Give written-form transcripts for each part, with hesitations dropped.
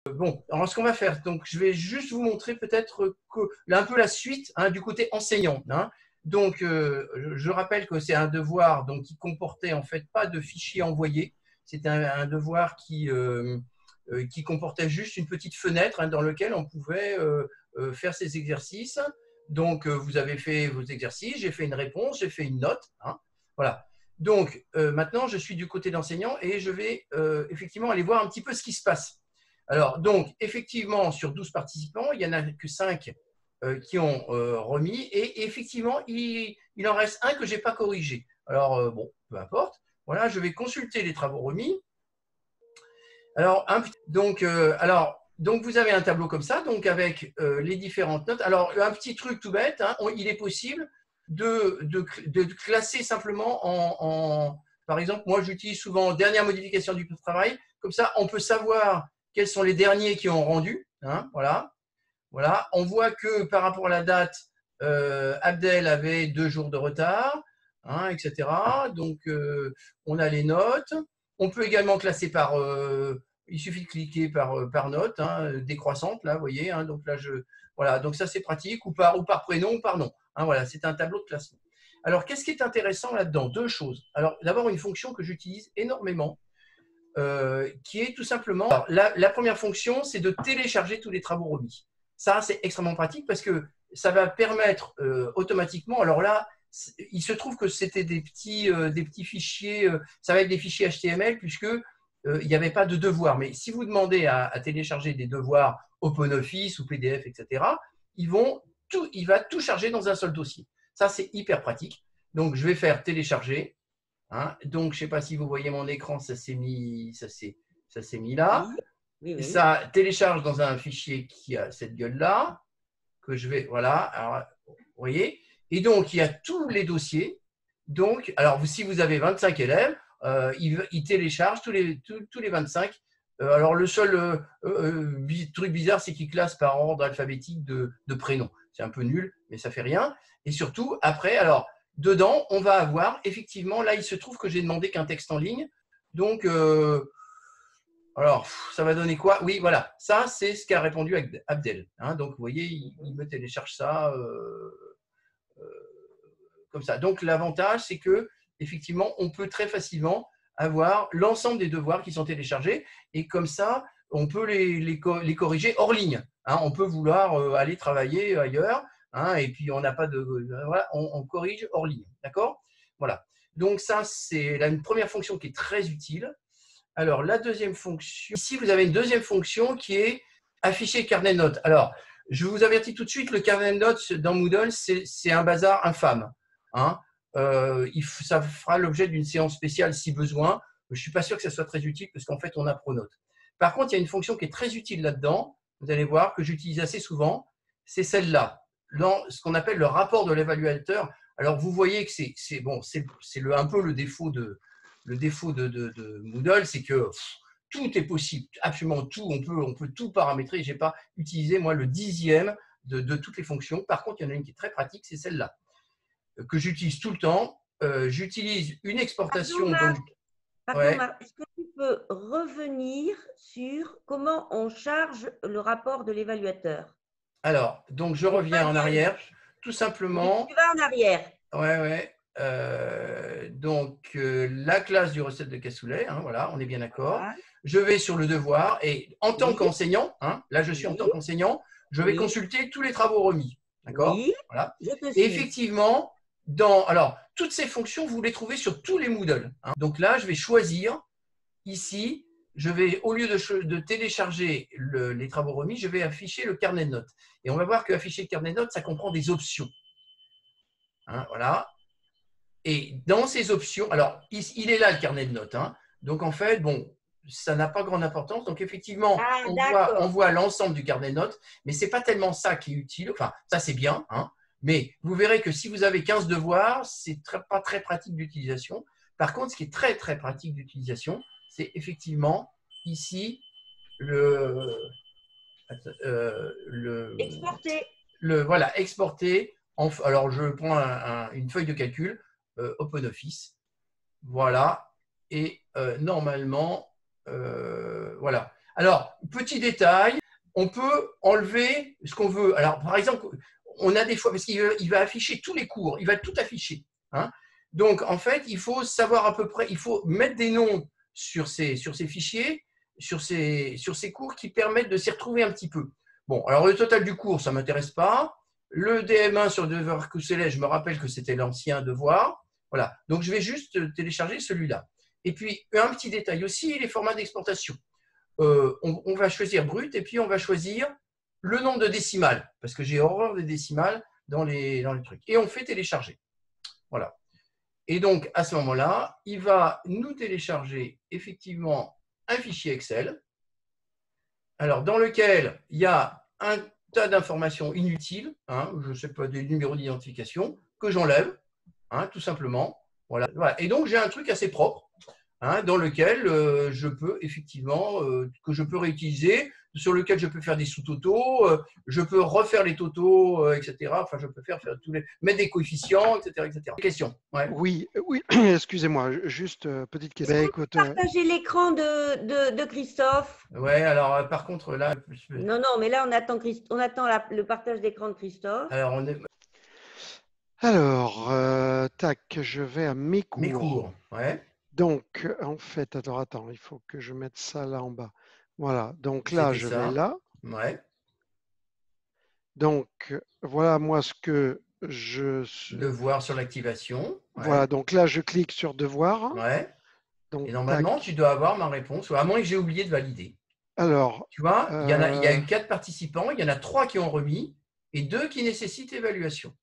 Bon, alors ce qu'on va faire, donc je vais juste vous montrer peut-être un peu la suite du côté enseignant. Donc, je rappelle que c'est un devoir donc, qui comportait en fait pas de fichier envoyé. C'était un devoir qui comportait juste une petite fenêtre dans laquelle on pouvait faire ces exercices. Donc, vous avez fait vos exercices, j'ai fait une réponse, j'ai fait une note. Voilà. Donc, maintenant, je suis du côté d'enseignant et je vais effectivement aller voir un petit peu ce qui se passe. Alors, donc, effectivement, sur 12 participants, il n'y en a que 5 qui ont remis. Et effectivement, il en reste un que je n'ai pas corrigé. Alors, bon, peu importe. Voilà, je vais consulter les travaux remis. Alors, donc, vous avez un tableau comme ça, donc avec les différentes notes. Alors, un petit truc tout bête, il est possible de classer simplement par exemple, moi, j'utilise souvent dernière modification du travail. Comme ça, on peut savoir quels sont les derniers qui ont rendu. Voilà. Voilà. On voit que par rapport à la date, Abdel avait 2 jours de retard, etc. Donc, on a les notes. On peut également classer par… il suffit de cliquer par note, décroissante, là, vous voyez. Donc là, voilà. Donc ça, c'est pratique. Ou par prénom ou par nom. Voilà, c'est un tableau de classement. Alors, qu'est-ce qui est intéressant là-dedans? 2 choses. Alors, d'abord, une fonction que j'utilise énormément, qui est tout simplement… Alors, la première fonction, c'est de télécharger tous les travaux remis. Ça, c'est extrêmement pratique parce que ça va permettre automatiquement… Alors là, il se trouve que c'était des petits fichiers, ça va être des fichiers HTML puisque il n'y avait pas de devoirs. Mais si vous demandez à télécharger des devoirs OpenOffice ou PDF, etc., il va tout charger dans un seul dossier. Ça, c'est hyper pratique. Donc, je vais faire télécharger. Donc, je ne sais pas si vous voyez mon écran, ça s'est mis là. Oui, oui. Ça télécharge dans un fichier qui a cette gueule-là, que je vais… Voilà, alors, vous voyez. Et donc, il y a tous les dossiers. Donc, alors, si vous avez 25 élèves, il télécharge tous les 25. Alors, le seul truc bizarre, c'est qu'il classe par ordre alphabétique de prénom. C'est un peu nul, mais ça ne fait rien. Et surtout, après, alors… Dedans, on va avoir, effectivement, là, il se trouve que j'ai demandé qu'un texte en ligne. Donc, alors, ça va donner quoi? Oui, voilà. Ça, c'est ce qu'a répondu Abdel. Donc, vous voyez, il me télécharge ça comme ça. Donc, l'avantage, c'est que effectivement, on peut très facilement avoir l'ensemble des devoirs qui sont téléchargés. Et comme ça, on peut les corriger hors ligne. On peut vouloir aller travailler ailleurs. Et puis, on n'a pas de… Voilà, on corrige hors ligne. D'accord? Voilà. Donc, ça, c'est une première fonction qui est très utile. Alors, la deuxième fonction… Ici, vous avez une deuxième fonction qui est afficher carnet de notes. Alors, je vous avertis tout de suite, le carnet de notes dans Moodle, c'est un bazar infâme. Ça fera l'objet d'une séance spéciale si besoin. Je ne suis pas sûr que ça soit très utile parce qu'en fait, on a Pronote. Par contre, il y a une fonction qui est très utile là-dedans. Vous allez voir que j'utilise assez souvent. C'est celle-là, ce qu'on appelle le rapport de l'évaluateur. Alors, vous voyez que c'est un peu le défaut de Moodle, c'est que tout est possible, absolument tout. On peut tout paramétrer. Je n'ai pas utilisé, moi, le 10e de toutes les fonctions. Par contre, il y en a une qui est très pratique, c'est celle-là, que j'utilise tout le temps. J'utilise une exportation. Pardon, Marc, est-ce que tu peux revenir sur comment on charge le rapport de l'évaluateur? Alors, donc je reviens en arrière, tout simplement. Tu vas en arrière. Ouais. Donc, la classe du recette de cassoulet, voilà, on est bien d'accord. Voilà. Je vais sur le devoir et en tant qu'enseignant, là je suis en tant qu'enseignant, je vais consulter tous les travaux remis. D'accord? Voilà. Et effectivement, alors, toutes ces fonctions, vous les trouvez sur tous les Moodle. Donc là, je vais choisir ici, au lieu de télécharger les travaux remis, je vais afficher le carnet de notes. Et on va voir que afficher le carnet de notes, ça comprend des options. Voilà. Et dans ces options, alors, il est là le carnet de notes. Donc, en fait, bon, ça n'a pas grande importance. Donc, effectivement, on voit l'ensemble du carnet de notes, mais ce n'est pas tellement ça qui est utile. Enfin, ça, c'est bien. Mais vous verrez que si vous avez 15 devoirs, ce n'est pas très pratique d'utilisation. Par contre, ce qui est très, très pratique d'utilisation, c'est effectivement ici exporter. Voilà, exporter. Alors, je prends une feuille de calcul, OpenOffice. Voilà. Et normalement, voilà. Alors, petit détail, on peut enlever ce qu'on veut. Alors, par exemple, on a des fois, parce qu'il va afficher tous les cours, il va tout afficher. Hein. Donc, en fait, il faut savoir à peu près, il faut mettre des noms sur ces fichiers, sur ces cours qui permettent de s'y retrouver un petit peu. Bon, alors le total du cours, ça ne m'intéresse pas. Le DM1 sur le devoir QCLS, je me rappelle que c'était l'ancien devoir. Voilà, donc je vais juste télécharger celui-là. Et puis, un petit détail aussi, les formats d'exportation. On va choisir brut et puis on va choisir le nombre de décimales, parce que j'ai horreur des décimales dans les trucs. Et on fait télécharger. Voilà. Et donc, à ce moment-là, il va nous télécharger effectivement un fichier Excel, alors dans lequel il y a un tas d'informations inutiles, hein, je ne sais pas, des numéros d'identification, que j'enlève, hein, tout simplement. Voilà. Et donc, j'ai un truc assez propre. Hein, dans lequel je peux effectivement, que je peux réutiliser, sur lequel je peux faire des sous-totaux, je peux refaire les totaux, etc. Enfin, je peux faire mettre des coefficients, etc. etc. Question. Ouais. Oui, excusez-moi, juste petite question. Est-ce que vous partagez l'écran de Christophe? Ouais, alors par contre, là. Non, mais là, on attend le partage d'écran de Christophe. Alors, tac, je vais à mes cours. Mes cours, ouais. Donc, en fait, attends, il faut que je mette ça là en bas. Voilà, donc là, je vais là. Ouais. Donc, voilà moi ce que je… Devoir sur l'activation. Ouais. Voilà, donc là, je clique sur devoir. Ouais. Donc, et normalement, tu dois avoir ma réponse, à moins que j'ai oublié de valider. Alors, tu vois, il y a eu 4 participants, il y en a 3 qui ont remis et 2 qui nécessitent évaluation.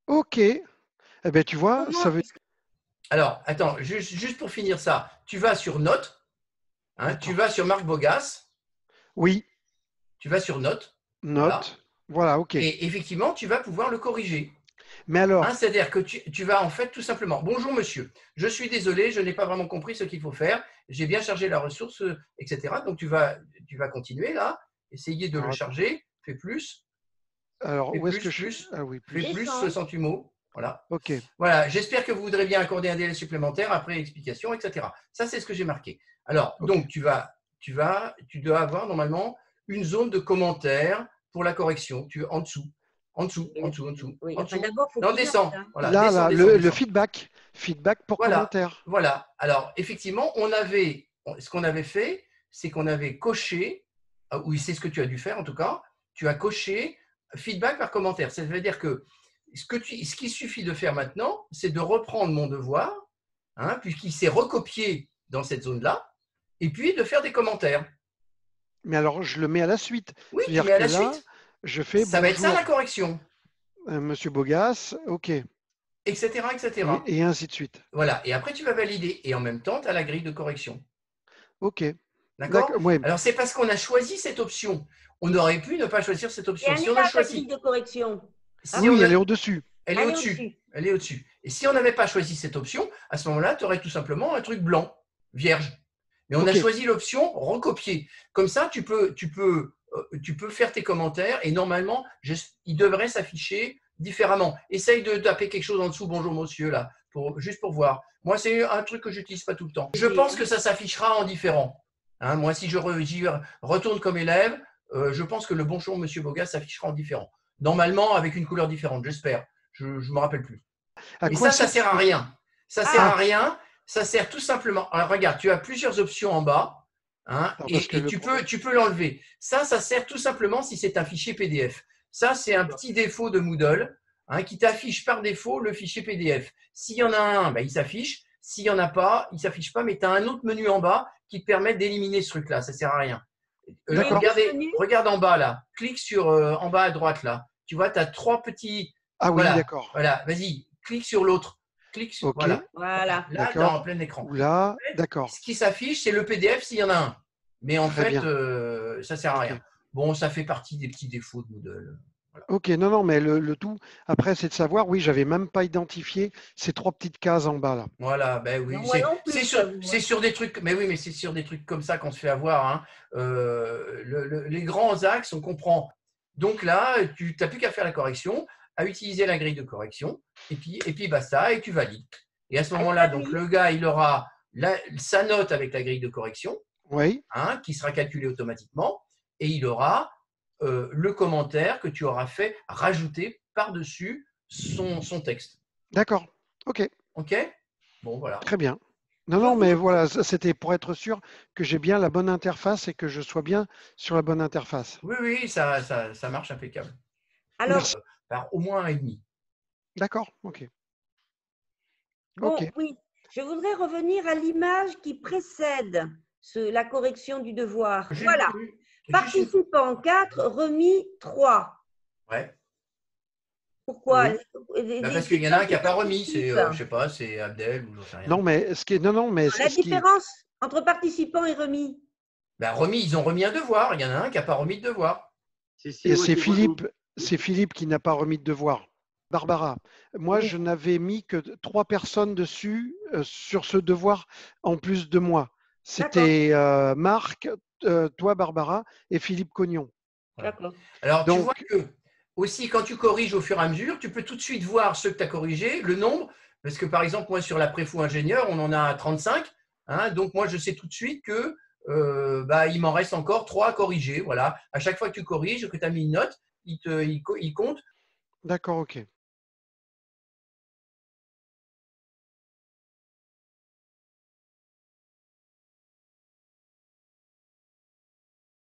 Ok. Eh bien, tu vois, ça veut… Alors, attends, juste pour finir ça, tu vas sur Notes, hein, tu vas sur Marc Bogas. Oui. Tu vas sur Notes. Voilà, ok. Et effectivement, tu vas pouvoir le corriger. Mais alors… Hein, c'est-à-dire que tu vas en fait tout simplement, bonjour monsieur, je suis désolé, je n'ai pas vraiment compris ce qu'il faut faire, j'ai bien chargé la ressource, etc. Donc tu vas continuer là, essayer de le charger, fais plus. Alors, fais où est-ce que plus, Ah oui, plus. Fais plus 68 mots. Voilà. Ok. Voilà, j'espère que vous voudrez bien accorder un délai supplémentaire après explication, etc. Ça, c'est ce que j'ai marqué. Alors, donc, tu dois avoir normalement une zone de commentaires pour la correction. En dessous. Oui, en dessous. d'abord, faut descends. Voilà, là, descends. le feedback pour commentaire. Voilà. Alors, effectivement, ce qu'on avait fait, c'est qu'on avait coché, oui, c'est ce que tu as dû faire en tout cas, tu as coché feedback par commentaire. Ça veut dire que ce qu'il suffit de faire maintenant, c'est de reprendre mon devoir, hein, puisqu'il s'est recopié dans cette zone-là, et puis de faire des commentaires. Mais alors, je le mets à la suite. Oui, tu mets à la suite. Je fais ça va être ça la correction. Monsieur Bogas, ok. Etc. Et ainsi de suite. Voilà, et après tu vas valider. Et en même temps, tu as la grille de correction. Ok. D'accord. Ouais. Alors, c'est parce qu'on a choisi cette option. On aurait pu ne pas choisir cette option. Si on a choisi la grille de correction. Oui, elle est au-dessus. Elle est au-dessus. Et si on n'avait pas choisi cette option, à ce moment-là, tu aurais tout simplement un truc blanc, vierge. Mais on a choisi l'option recopier. Comme ça, tu peux faire tes commentaires et normalement, il devrait s'afficher différemment. Essaye de taper quelque chose en dessous, bonjour monsieur, là, juste pour voir. Moi, c'est un truc que je n'utilise pas tout le temps. Je pense que ça s'affichera en différent. Hein, moi, si j'y retourne comme élève, je pense que le bonjour monsieur Bogas s'affichera en différent. Normalement, avec une couleur différente, j'espère. Je ne me rappelle plus. Mais ça sert à rien. Ça sert à rien. Ça sert tout simplement. Alors, regarde, tu as plusieurs options en bas, hein, et tu peux l'enlever. Ça sert tout simplement si c'est un fichier PDF. Ça, c'est un petit défaut de Moodle, hein, qui t'affiche par défaut le fichier PDF. S'il y en a un, il s'affiche. S'il n'y en a pas, il ne s'affiche pas, mais tu as un autre menu en bas qui te permet d'éliminer ce truc-là. Ça ne sert à rien. Regarde en bas, là. Clique sur en bas à droite, là. Tu vois, tu as 3 petits… Ah oui, d'accord. Voilà, vas-y, clique sur l'autre. Clique sur, voilà. Là, tu es en plein écran. Là, d'accord. Ce qui s'affiche, c'est le PDF s'il y en a un. Mais en fait, ça ne sert à rien. Bon, ça fait partie des petits défauts de Moodle. Voilà. Ok, non, mais le tout, après, c'est de savoir, oui, j'avais même pas identifié ces 3 petites cases en bas, là. Voilà, ben oui. C'est sur des trucs, mais oui, mais c'est sur des trucs comme ça qu'on se fait avoir. Hein. Les grands axes, on comprend. Donc là, tu n'as plus qu'à faire la correction, à utiliser la grille de correction, et puis basta, et tu valides. Et à ce moment-là, donc le gars, il aura sa note avec la grille de correction. Oui, qui sera calculé automatiquement, et il aura le commentaire que tu auras fait rajouter par-dessus son texte. d'accord. OK, OK? Bon, voilà. très bien. Non, non, mais Donc, voilà, c'était pour être sûr que j'ai bien la bonne interface et que je sois bien sur la bonne interface. Oui, oui, ça marche impeccable. alors, Merci. Par au moins un et demi. D'accord, OK. bon, OK. oui, je voudrais revenir à l'image qui précède la correction du devoir. J'ai Voilà. vu. Juste une... Participant 4, remis 3. Ouais. Pourquoi? Oui. Bah, parce qu'il y en a un qui n'a pas remis. C'est, je sais pas, c'est Abdel ou j'en sais rien. Non, mais ce qui est, non, non, mais La ce qui, différence entre participant et remis. Bah, remis, ils ont remis un devoir. Il y en a un qui n'a pas remis de devoir. et Moi j'ai remis. C'est Philippe qui n'a pas remis de devoir. Barbara, moi, Oui, je n'avais mis que 3 personnes dessus sur ce devoir en plus de moi. d'accord, C'était Marc, toi, Barbara, et Philippe Cognon. Voilà. d'accord. Alors, tu vois Donc, que aussi, quand tu corriges au fur et à mesure, tu peux tout de suite voir ceux que tu as corrigés, le nombre. Parce que, par exemple, moi, sur la préfou ingénieur, on en a 35. Donc, moi, je sais tout de suite que bah, il m'en reste encore 3 à corriger. Voilà. À chaque fois que tu corriges, que tu as mis une note, il compte. d'accord, OK.